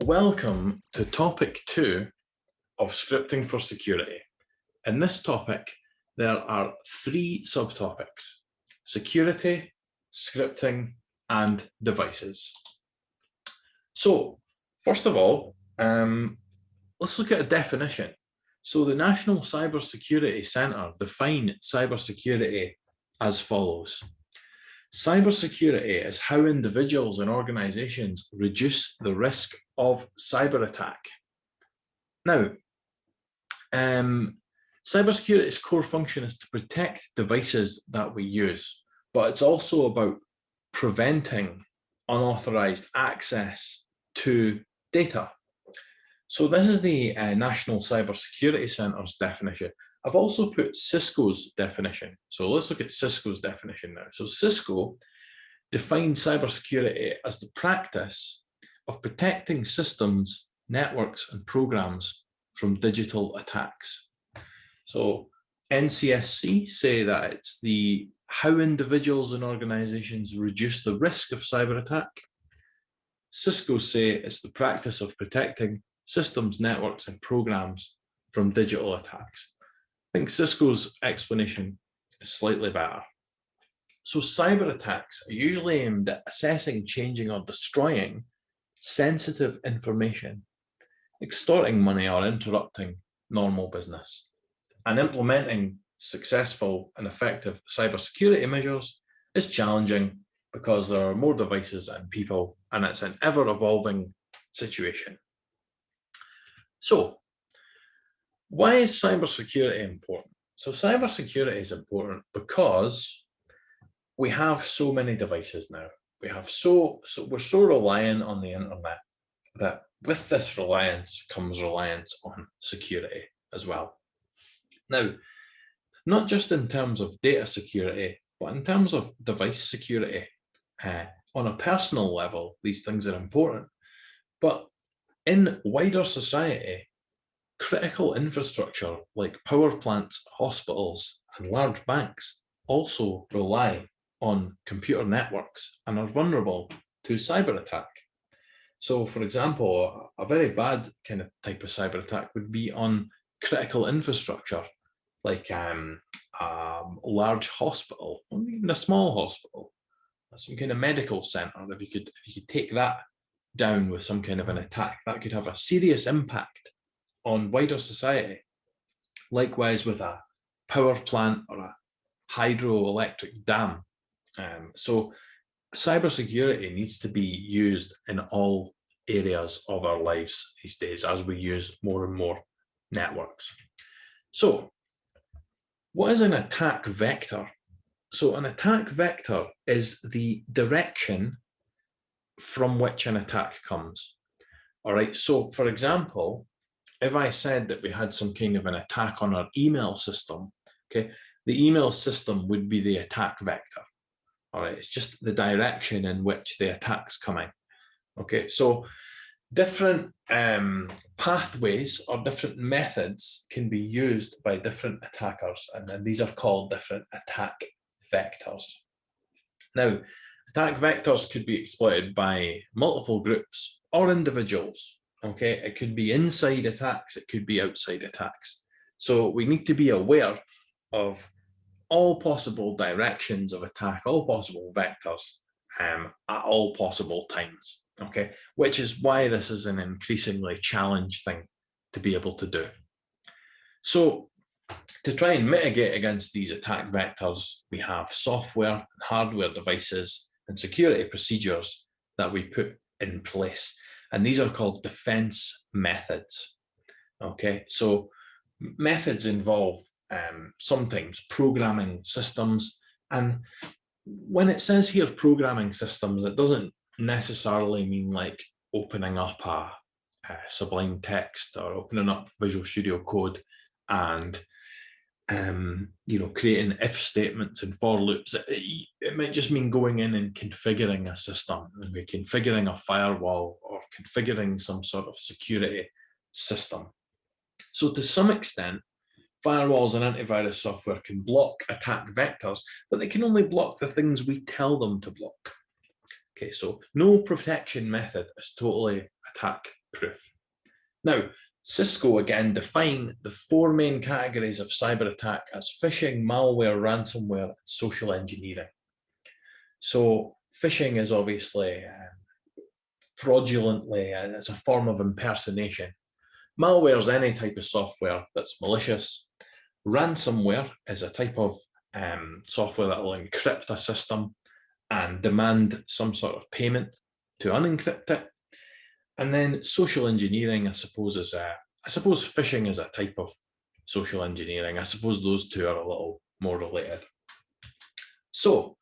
Welcome to topic 2 of scripting for security. In this topic, there are 3 subtopics: security, scripting, and devices. So, first of all, let's look at a definition. So the National Cybersecurity Centre define cybersecurity as follows. Cybersecurity is how individuals and organizations reduce the risk of cyber attack. Now, cybersecurity's core function is to protect devices that we use, but it's also about preventing unauthorized access to data. So this is the National Cybersecurity Centre's definition. I've also put Cisco's definition. So let's look at Cisco's definition now. So Cisco defines cybersecurity as the practice of protecting systems, networks, and programs from digital attacks. So NCSC say that it's the how individuals and organizations reduce the risk of cyber attack. Cisco say it's the practice of protecting systems, networks, and programs from digital attacks. I think Cisco's explanation is slightly better. So cyber attacks are usually aimed at assessing, changing, or destroying sensitive information, extorting money or interrupting normal business. And implementing successful and effective cybersecurity measures is challenging because there are more devices and people, and it's an ever-evolving situation. So, why is cybersecurity important? So cybersecurity is important because we have so many devices now. We have we're so reliant on the internet that with this reliance comes reliance on security as well. Now, not just in terms of data security, but in terms of device security. On a personal level, these things are important. But in wider society, critical infrastructure like power plants, hospitals, and large banks also rely on computer networks and are vulnerable to cyber attack. So, for example, a very bad kind of type of cyber attack would be on critical infrastructure, like a large hospital, or even a small hospital, some kind of medical center. If you could take that down with some kind of an attack, that could have a serious impact on wider society. Likewise with a power plant or a hydroelectric dam. So cybersecurity needs to be used in all areas of our lives these days as we use more and more networks. So what is an attack vector? So an attack vector is the direction from which an attack comes. All right, so for example, if I said that we had some kind of an attack on our email system, okay, the email system would be the attack vector. All right, it's just the direction in which the attack's coming. Okay, so different pathways or different methods can be used by different attackers, and these are called different attack vectors. Now, attack vectors could be exploited by multiple groups or individuals. Okay, it could be inside attacks, it could be outside attacks. So we need to be aware of all possible directions of attack, all possible vectors at all possible times. Okay, which is why this is an increasingly challenged thing to be able to do. So to try and mitigate against these attack vectors, we have software and hardware devices and security procedures that we put in place. And these are called defense methods. Okay, so methods involve sometimes programming systems. And when it says here programming systems, it doesn't necessarily mean like opening up a Sublime Text or opening up Visual Studio Code and creating if statements and for loops. It might just mean going in and configuring a system, and we're configuring a firewall or configuring some sort of security system. So to some extent, firewalls and antivirus software can block attack vectors, but they can only block the things we tell them to block. Okay, so no protection method is totally attack proof. Now, Cisco again define the 4 main categories of cyber attack as phishing, malware, ransomware, and social engineering. So phishing is obviously fraudulently, it's a form of impersonation. Malware is any type of software that's malicious. Ransomware is a type of software that will encrypt a system and demand some sort of payment to unencrypt it. And then social engineering, I suppose phishing is a type of social engineering. I suppose those two are a little more related. So,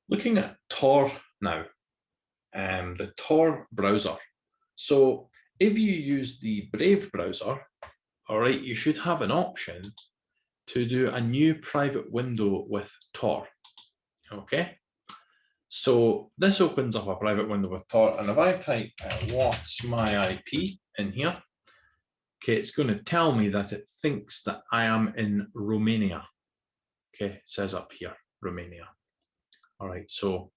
looking at Tor now, the Tor browser. So, if you use the Brave browser, all right, you should have an option to do a new private window with Tor. Okay. So this opens up a private window with Tor, and if I type what's my IP in here, okay, it's going to tell me that it thinks that I am in Romania. Okay, it says up here, Romania. All right, so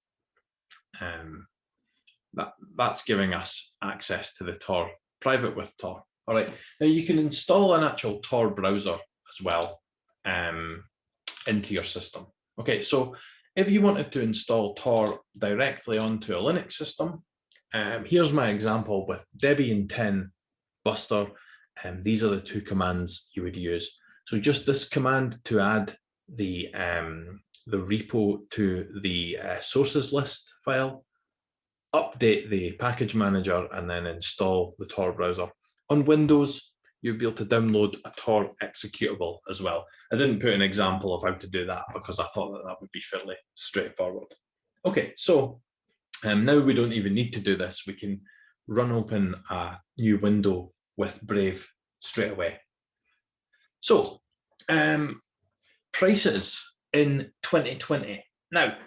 that's giving us access to the Tor, private with Tor. All right, now you can install an actual Tor browser as well into your system. Okay, so if you wanted to install Tor directly onto a Linux system, here's my example with Debian 10 Buster. These are the two commands you would use. So just this command to add the repo to the sources list file, update the package manager, and then install the Tor browser. On Windows, you'll be able to download a Tor executable as well. I didn't put an example of how to do that because I thought that would be fairly straightforward. Okay, so now we don't even need to do this. We can run open a new window with Brave straight away. So, prices in 2020. Now,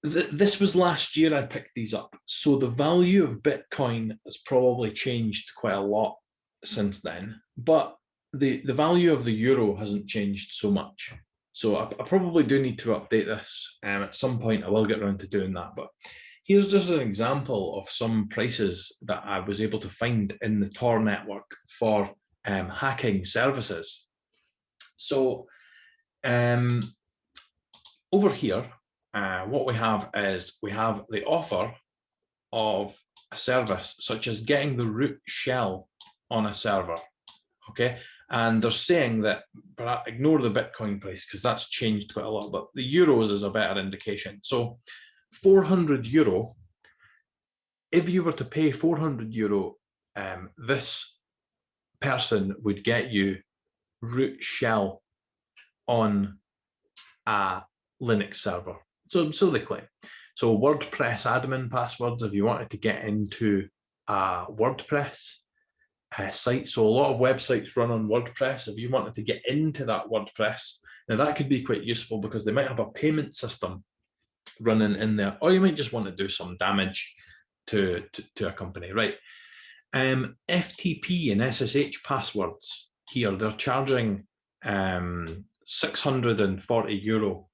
this was last year I picked these up. So the value of Bitcoin has probably changed quite a lot since then, but the value of the euro hasn't changed so much. So I probably do need to update this. At some point I will get around to doing that, but here's just an example of some prices that I was able to find in the Tor network for hacking services. So over here, what we have is we have the offer of a service such as getting the root shell on a server, okay? And they're saying that, but ignore the Bitcoin price because that's changed quite a lot, but the euros is a better indication. So 400 euro, if you were to pay 400 euro, this person would get you root shell on a Linux server. So they claim. So WordPress admin passwords, if you wanted to get into a WordPress site. So a lot of websites run on WordPress. If you wanted to get into that WordPress, now that could be quite useful because they might have a payment system running in there, or you might just want to do some damage to a company, right? FTP and SSH passwords here, they're charging 640 euro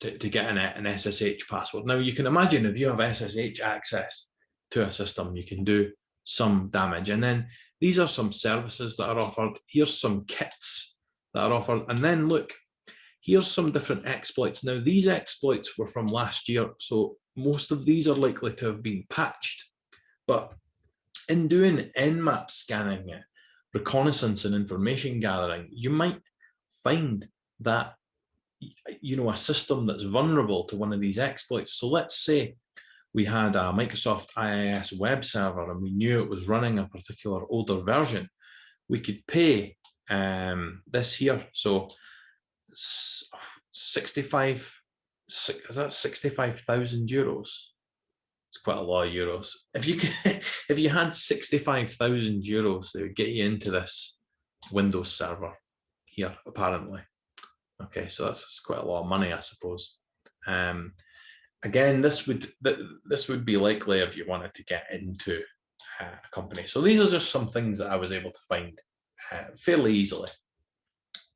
to get an SSH password. Now you can imagine if you have SSH access to a system, you can do some damage. And then these are some services that are offered. Here's some kits that are offered. And then look, here's some different exploits. Now these exploits were from last year, so most of these are likely to have been patched. But in doing Nmap scanning, reconnaissance and information gathering, you might find that a system that's vulnerable to one of these exploits. So let's say we had a Microsoft IIS web server and we knew it was running a particular older version. We could pay this here. So 65,000 euros? It's quite a lot of euros. If you had 65,000 euros, they would get you into this Windows server here, apparently. Okay, so that's quite a lot of money, I suppose. Again, this would be likely if you wanted to get into a company. So these are just some things that I was able to find fairly easily.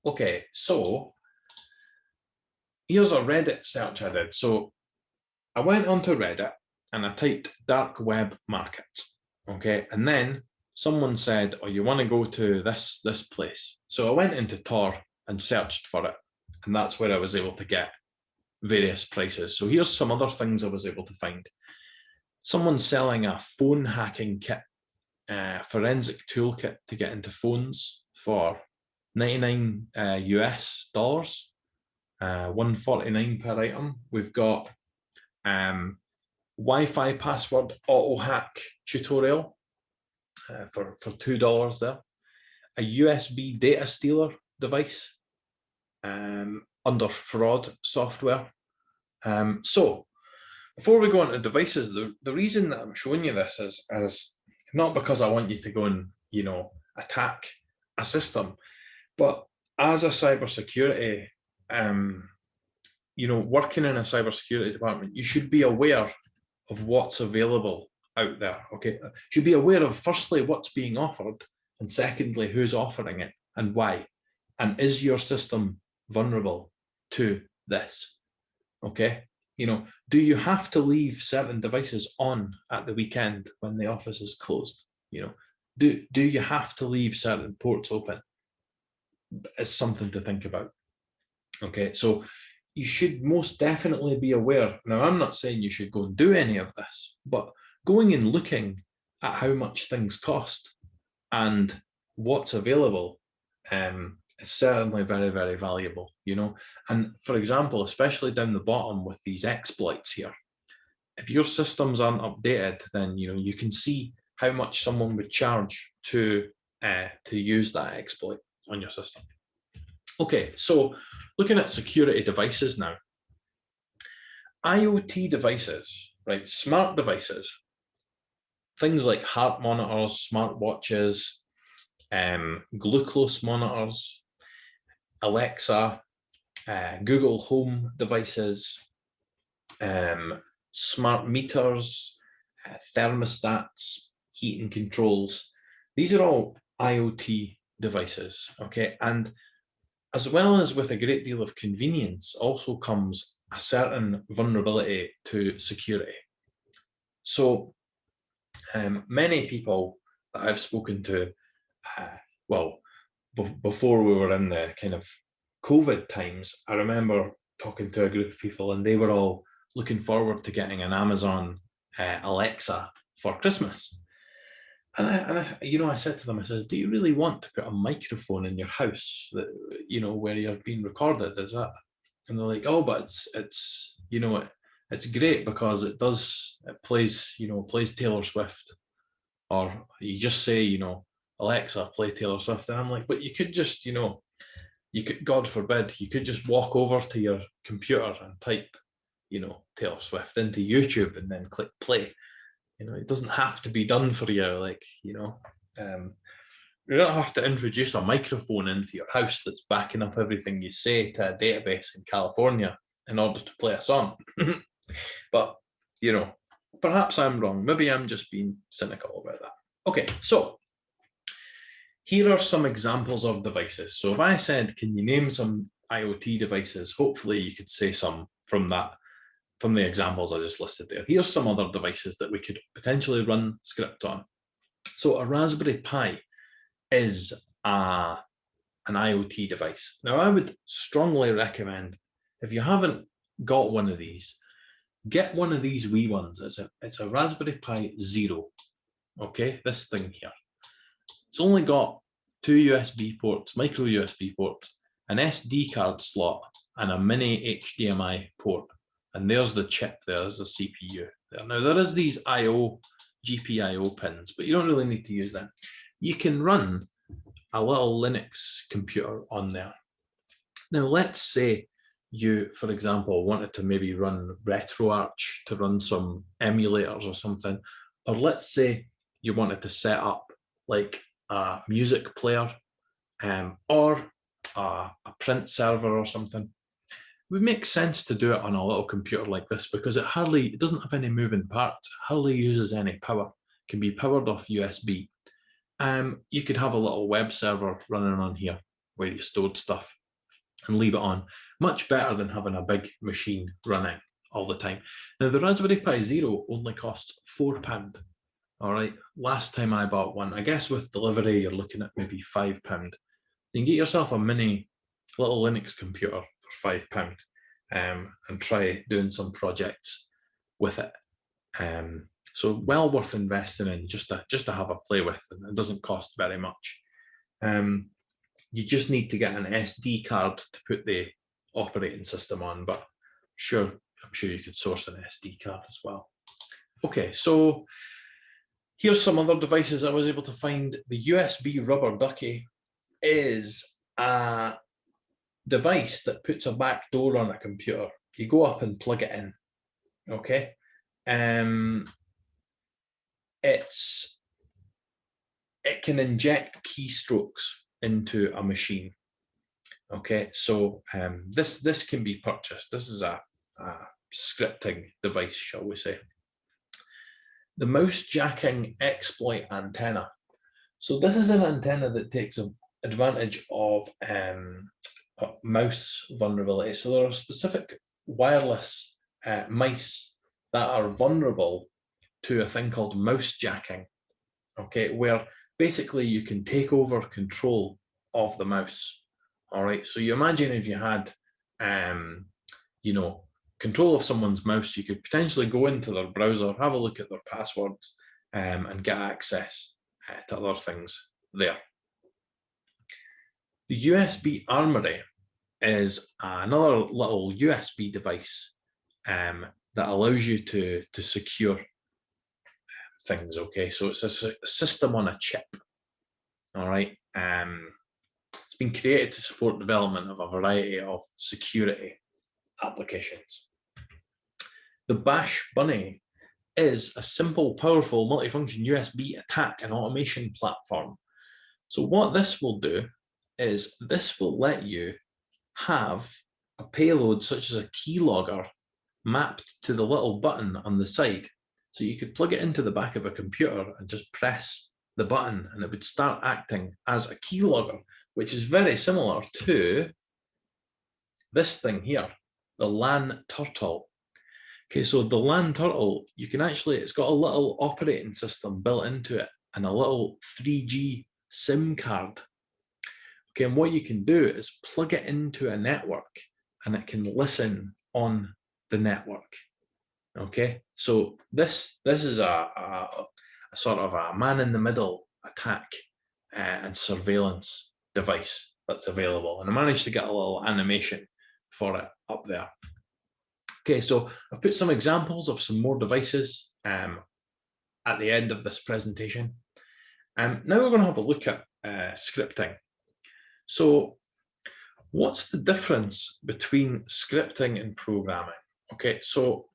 Okay, so here's a Reddit search I did. So I went onto Reddit and I typed dark web markets. Okay, and then someone said, oh, you want to go to this place. So I went into Tor and searched for it, and that's where I was able to get various prices. So here's some other things I was able to find. Someone's selling a phone hacking kit, forensic toolkit to get into phones for 99 US dollars, 149 per item. We've got Wi-Fi password auto hack tutorial for $2 there. A USB data stealer device under fraud software. So before we go on to devices, the reason that I'm showing you this is not because I want you to go and, you know, attack a system, but as a cybersecurity, you know, working in a cybersecurity department, you should be aware of what's available out there. Okay, you should be aware of, firstly, what's being offered, and secondly, who's offering it and why, and is your system vulnerable to this? Okay, you know, do you have to leave certain devices on at the weekend when the office is closed? You know, do you have to leave certain ports open? It's something to think about. Okay, so you should most definitely be aware. Now, I'm not saying you should go and do any of this, but going and looking at how much things cost and what's available is certainly very, very valuable, you know. And for example, especially down the bottom with these exploits here, if your systems aren't updated, then, you know, you can see how much someone would charge to use that exploit on your system. Okay, so looking at security devices now. IoT devices, right? Smart devices, things like heart monitors, smartwatches, glucose monitors, Alexa, Google Home devices, smart meters, thermostats, heating controls. These are all IoT devices, okay? And as well as with a great deal of convenience, also comes a certain vulnerability to security. So many people that I've spoken to, before we were in the kind of COVID times, I remember talking to a group of people and they were all looking forward to getting an Amazon Alexa for Christmas. And I said to them, I says, do you really want to put a microphone in your house that, you know, where you're being recorded? Is that? And they're like, oh, but it's you know, it's great because it plays Taylor Swift, or you just say, you know, Alexa, play Taylor Swift. And I'm like, but you could just, you know, God forbid, you could just walk over to your computer and type, you know, Taylor Swift into YouTube and then click play. You know, it doesn't have to be done for you. Like, you know, you don't have to introduce a microphone into your house that's backing up everything you say to a database in California in order to play a song. But, you know, perhaps I'm wrong. Maybe I'm just being cynical about that. Okay, so here are some examples of devices. So if I said, can you name some IoT devices? Hopefully you could say some from the examples I just listed there. Here's some other devices that we could potentially run script on. So a Raspberry Pi is an IoT device. Now, I would strongly recommend, if you haven't got one of these, get one of these wee ones. It's a Raspberry Pi Zero. Okay, this thing here. It's only got 2 USB ports, micro USB ports, an SD card slot, and a mini HDMI port. And there's the chip, there's the CPU there. Now, there is these GPIO pins, but you don't really need to use them. You can run a little Linux computer on there. Now, let's say you, for example, wanted to maybe run RetroArch to run some emulators or something, or let's say you wanted to set up like a music player or a print server or something. It would make sense to do it on a little computer like this because it doesn't have any moving parts, it hardly uses any power. It can be powered off USB. You could have a little web server running on here where you stored stuff and leave it on. Much better than having a big machine running all the time. Now, the Raspberry Pi Zero only costs £4. All right, last time I bought one, I guess with delivery, you're looking at maybe £5. You can get yourself a mini little Linux computer for £5 and try doing some projects with it. So well worth investing in just to have a play with, and it doesn't cost very much. You just need to get an SD card to put the operating system on, but I'm sure you could source an SD card as well. Okay, so here's some other devices I was able to find. The USB rubber ducky is a device that puts a back door on a computer. You go up and plug it in, okay? It can inject keystrokes into a machine. Okay, so this can be purchased. This is a scripting device, shall we say. The mouse jacking exploit antenna. So this is an antenna that takes advantage of mouse vulnerability. So there are specific wireless mice that are vulnerable to a thing called mouse jacking. Okay, where basically you can take over control of the mouse. All right, so you imagine if you had, control of someone's mouse, you could potentially go into their browser, have a look at their passwords, and get access to other things there. The USB Armory is another little USB device that allows you to secure things. Okay, so it's a system on a chip. All right, it's been created to support development of a variety of security applications. The Bash Bunny is a simple, powerful, multifunction USB attack and automation platform. So what this will do is this will let you have a payload such as a keylogger mapped to the little button on the side. So you could plug it into the back of a computer and just press the button and it would start acting as a keylogger, which is very similar to this thing here, the LAN turtle. Okay, so the LAN turtle, you can actually, it's got a little operating system built into it and a little 3G SIM card. Okay, and what you can do is plug it into a network and it can listen on the network. Okay, so this is a sort of a man-in-the-middle attack and surveillance device that's available. And I managed to get a little animation for it up there. Okay, so I've put some examples of some more devices at the end of this presentation. Now we're going to have a look at scripting. So what's the difference between scripting and programming? Okay, so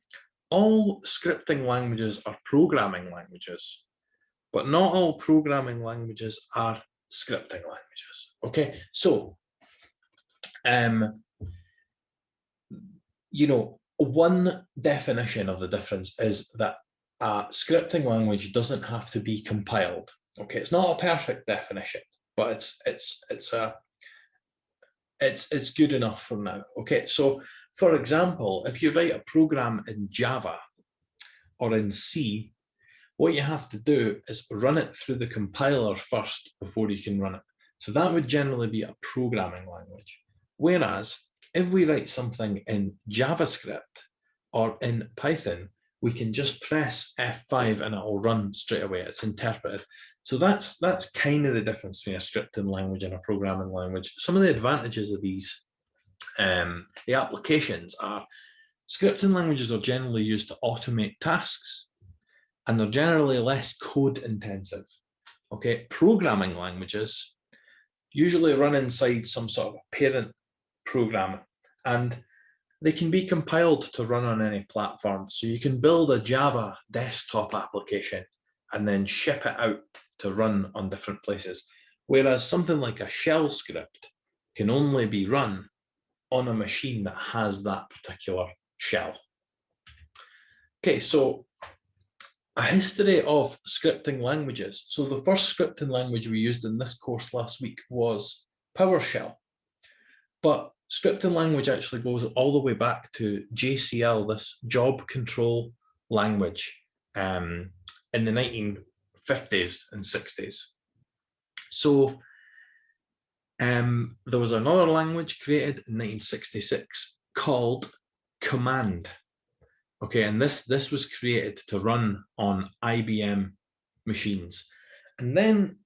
all scripting languages are programming languages, but not all programming languages are scripting languages. Okay, so one definition of the difference is that a scripting language doesn't have to be compiled. Okay, it's not a perfect definition, but it's good enough for now. Okay, so for example, if you write a program in Java or in C, what you have to do is run it through the compiler first before you can run it. So that would generally be a programming language. Whereas if we write something in JavaScript or in Python, we can just press F5 and it will run straight away. It's interpreted. So that's kind of the difference between a scripting language and a programming language. Some of the advantages of these, the applications are, scripting languages are generally used to automate tasks, and they're generally less code intensive. Okay, programming languages usually run inside some sort of parent program, and they can be compiled to run on any platform. So you can build a Java desktop application and then ship it out to run on different places. Whereas something like a shell script can only be run on a machine that has that particular shell. Okay, so a history of scripting languages. So the first scripting language we used in this course last week was PowerShell. But scripting language actually goes all the way back to JCL, this job control language, in the 50s and 60s. So there was another language created in 1966 called Command. Okay, and this was created to run on IBM machines. And then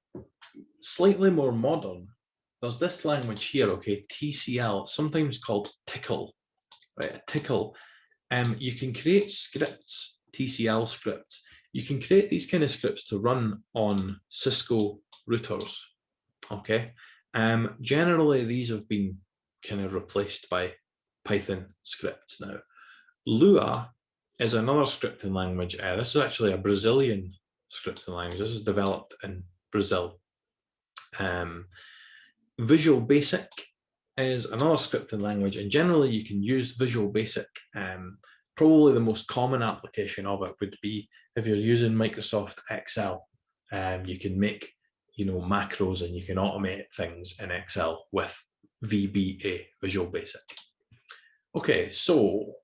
slightly more modern, there's this language here, okay, TCL, sometimes called Tickle, right? A Tickle. You can create scripts, TCL scripts. You can create these kind of scripts to run on Cisco routers, okay? Generally, these have been kind of replaced by Python scripts now. Lua is another scripting language. This is actually a Brazilian scripting language. This is developed in Brazil. Visual Basic is another scripting language, and generally you can use Visual Basic. Probably the most common application of it would be if you're using Microsoft Excel. You can make, macros, and you can automate things in Excel with VBA, Visual Basic. Okay, so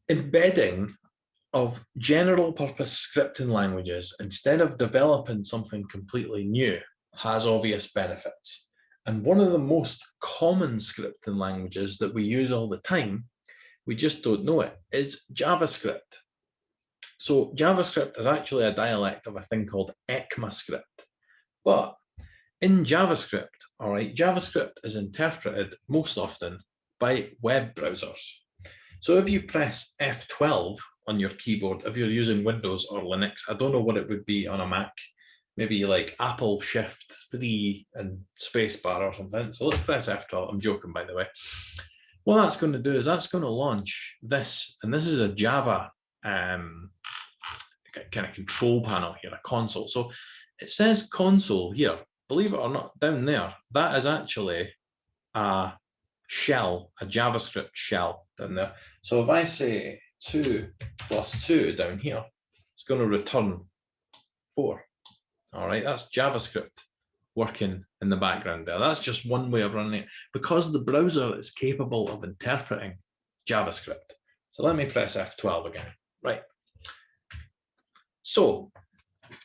embedding of general purpose scripting languages instead of developing something completely new has obvious benefits. And one of the most common scripting languages that we use all the time, we just don't know it, is JavaScript. So JavaScript is actually a dialect of a thing called ECMAScript. But in JavaScript, all right, JavaScript is interpreted most often by web browsers. So if you press F12 on your keyboard, if you're using Windows or Linux, I don't know what it would be on a Mac, maybe like Apple Shift 3 and spacebar or something. So let's press F12. I'm joking, by the way. What that's going to do is that's going to launch this, and this is a Java kind of control panel here, a console. So it says console here. Believe it or not, down there, that is actually a shell, a JavaScript shell down there. So if I say 2 + 2 down here, it's going to return 4. All right, that's JavaScript working in the background there. That's just one way of running it, because the browser is capable of interpreting JavaScript. So let me press F12 again. Right. So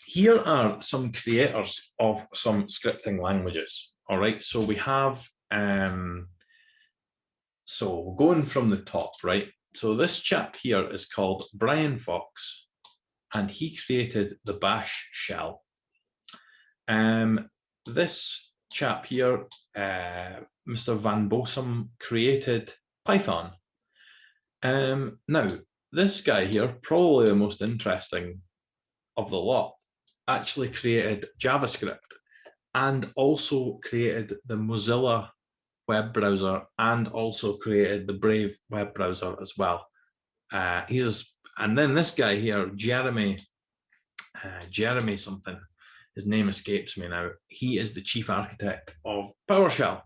here are some creators of some scripting languages. All right, so we have, so going from the top, right? So this chap here is called Brian Fox, and he created the Bash shell. This chap here, Mr. Van Bossum, created Python. Now, this guy here, probably the most interesting of the lot, actually created JavaScript and also created the Mozilla web browser and also created the Brave web browser as well. And then this guy here, Jeremy something, his name escapes me now. He is the chief architect of PowerShell.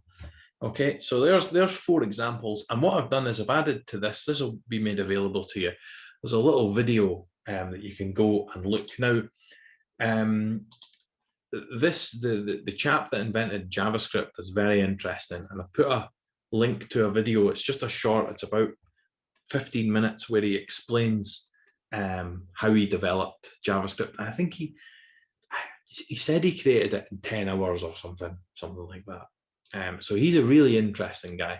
Okay, so there's 4 examples. And what I've done is I've added to this. This will be made available to you. There's a little video that you can go and look. Now, the chap that invented JavaScript is very interesting, and I've put a link to a video. It's just a short. It's about 15 minutes where he explains how he developed JavaScript. And I think he said he created it in 10 hours or something like that. So he's a really interesting guy.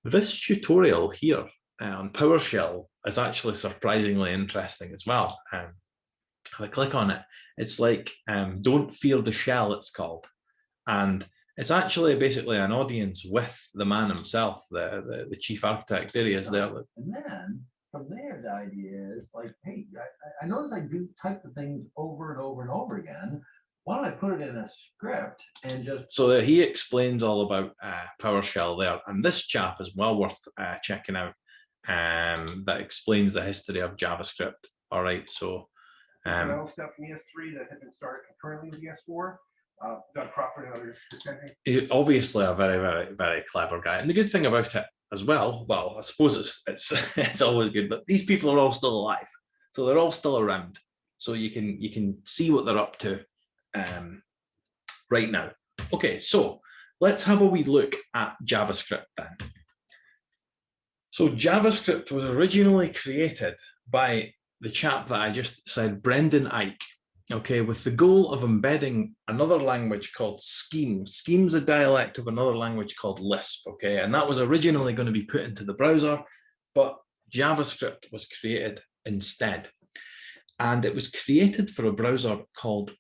This tutorial here on PowerShell is actually surprisingly interesting as well. If I click on it, it's like Don't Fear the Shell, it's called. And it's actually basically an audience with the man himself, the chief architect. There he is there. And then from there, the idea is like, hey, I notice I do type the things over and over and over again. Why don't I put it in a script and just... So he explains all about PowerShell there. And this chap is well worth checking out. That explains the history of JavaScript. All right, so... stuff in ES3 that had been started concurrently with ES4. Doug Crawford and others dissenting. Obviously a very, very, very clever guy. And the good thing about it as well, I suppose it's always good, but these people are all still alive. So they're all still around. So you can see what they're up to right now. Okay, so let's have a wee look at JavaScript then. So JavaScript was originally created by the chap that I just said, Brendan Ike, okay, with the goal of embedding another language called Scheme. Scheme's a dialect of another language called Lisp, okay, and that was originally going to be put into the browser, but JavaScript was created instead. And it was created for a browser called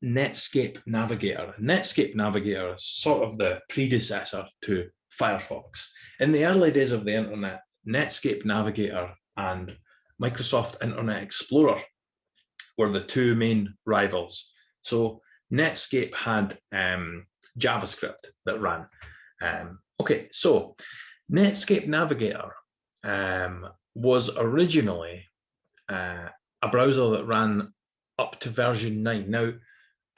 Netscape Navigator. Netscape Navigator is sort of the predecessor to Firefox. In the early days of the internet, Netscape Navigator and Microsoft Internet Explorer were the two main rivals. So Netscape had JavaScript that ran. Okay, so Netscape Navigator was originally a browser that ran up to version 9. Now,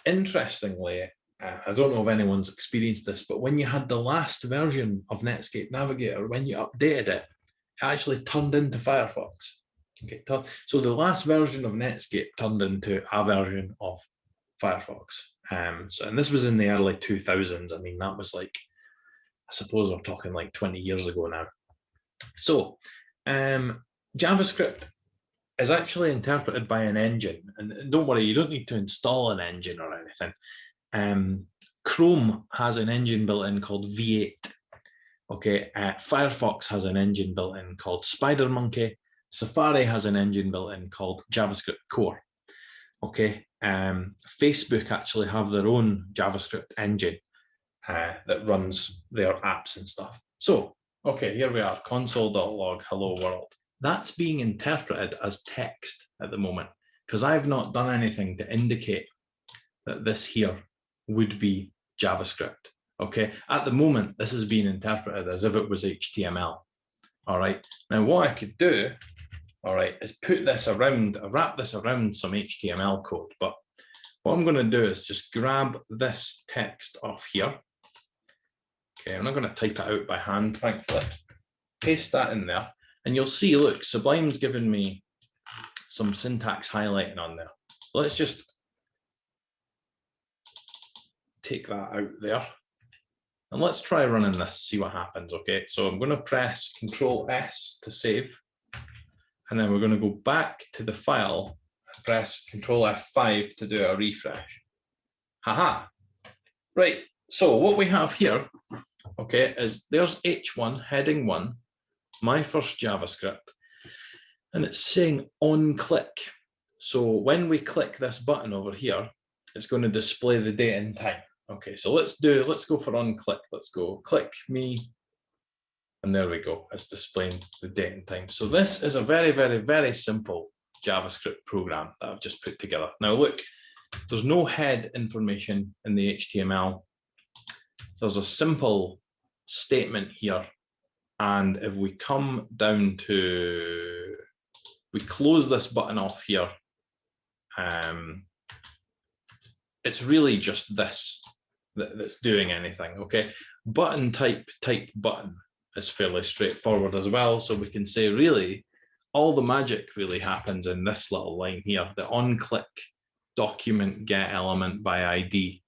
interestingly, I don't know if anyone's experienced this, but when you had the last version of Netscape Navigator, when you updated it, it actually turned into Firefox. Okay, so the last version of Netscape turned into a version of Firefox. And this was in the early 2000s. I mean, that was like, I suppose we're talking like 20 years ago now. So JavaScript is actually interpreted by an engine. And don't worry, you don't need to install an engine or anything. Chrome has an engine built in called V8. Okay, Firefox has an engine built in called SpiderMonkey. Safari has an engine built in called JavaScript Core. Okay, Facebook actually have their own JavaScript engine that runs their apps and stuff. So, okay, here we are, console.log, hello world. That's being interpreted as text at the moment because I've not done anything to indicate that this here would be JavaScript. Okay, at the moment, this is being interpreted as if it was HTML. All right, now what I could do, all right, is put this around, wrap this around some HTML code. But what I'm going to do is just grab this text off here. Okay, I'm not going to type it out by hand, thankfully. Paste that in there. And you'll see, look, Sublime's given me some syntax highlighting on there. Let's just take that out there. And let's try running this, see what happens, okay? So I'm going to press Control S to save. And then we're going to go back to the file and press Control F5 to do a refresh. Haha. Right, so what we have here, okay, is there's H1, heading 1, my first JavaScript, and it's saying on click. So when we click this button over here, it's going to display the date and time. Okay, so let's go for on click. Let's go click me. And there we go. It's displaying the date and time. So this is a very, very, very simple JavaScript program that I've just put together. Now look, there's no head information in the HTML. There's a simple statement here. And if we come down to, we close this button off here, it's really just this that's doing anything, okay? Button type button is fairly straightforward as well. So we can say really, all the magic really happens in this little line here, the on-click document get element by ID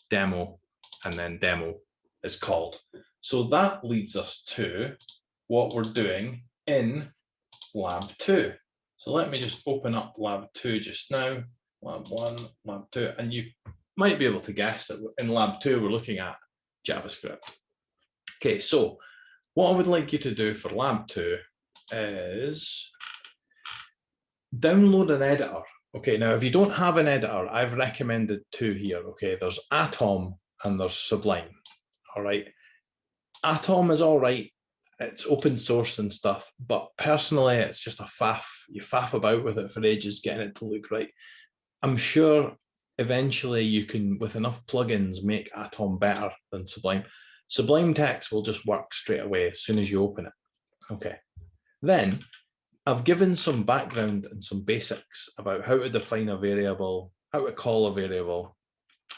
demo, and then demo is called. So that leads us to what we're doing in lab 2. So let me just open up lab 2 just now, lab 1, lab 2, and you might be able to guess that in lab 2 we're looking at JavaScript. Okay, so what I would like you to do for lab 2 is download an editor. Okay, now if you don't have an editor, I've recommended 2 here. Okay, there's Atom and there's Sublime. All right, Atom is all right. It's open source and stuff, but personally, it's just a faff. You faff about with it for ages, getting it to look right. I'm sure eventually you can, with enough plugins, make Atom better than Sublime. Sublime Text will just work straight away as soon as you open it. Okay. Then I've given some background and some basics about how to define a variable, how to call a variable,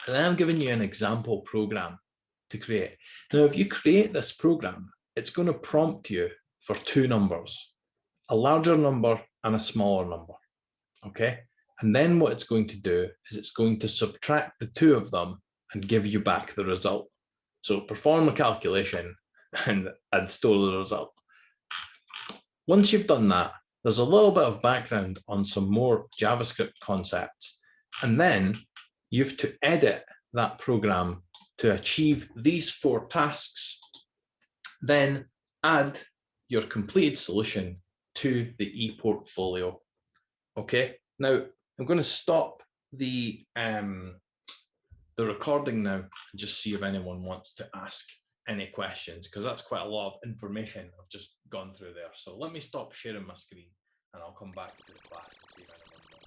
and then I'm giving you an example program to create. Now, if you create this program, it's going to prompt you for 2 numbers, a larger number and a smaller number, okay? And then what it's going to do is it's going to subtract the 2 of them and give you back the result. So perform a calculation and store the result. Once you've done that, there's a little bit of background on some more JavaScript concepts, and then you have to edit that program to achieve these 4 tasks, then add your completed solution to the ePortfolio. Okay, now I'm going to stop the recording now and just see if anyone wants to ask any questions, because that's quite a lot of information I've just gone through there. So let me stop sharing my screen and I'll come back to the class and see if anyone wants.